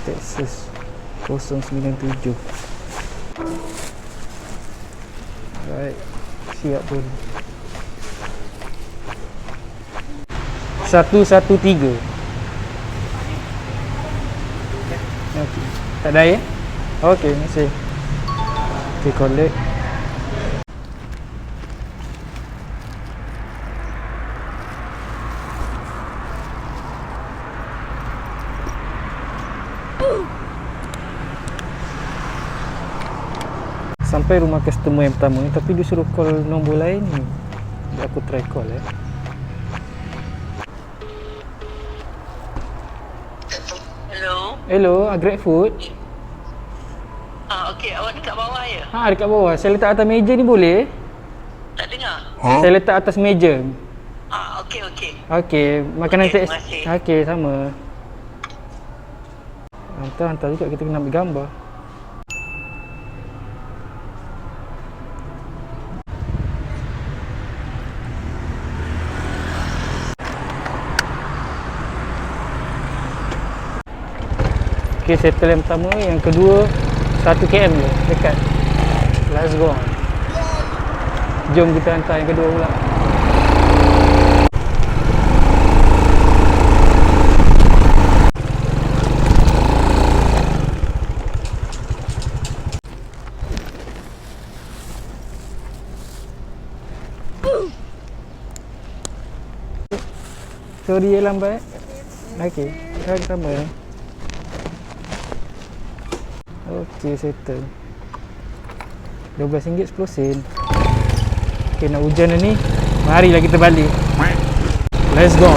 Texas 097. Alright, siap pun. 113. Okay. Tak ada ya? Okey, masih. Okay, collect. Sampai rumah customer yang pertama ni, tapi dia suruh call nombor lain ni. Aku try call Hello. Hello, GrabFood. Okey, awak dekat bawah ya? Dekat bawah. Saya letak atas meja ni boleh? Tak dengar? Saya letak atas meja. Okey. Okey, makanan Okey, teks. terima kasih. Okey, sama. Hantar juga, kita kena ambil gambar. Okey, settle yang pertama. Yang kedua 1 km je dekat. Let's go. Jom kita hantar yang kedua pula. Sorry ya lambat. Okey, kita sama. Okey, settle. RM12 10 sen. Okey, nak hujan dah ni. Marilah kita balik. Let's go.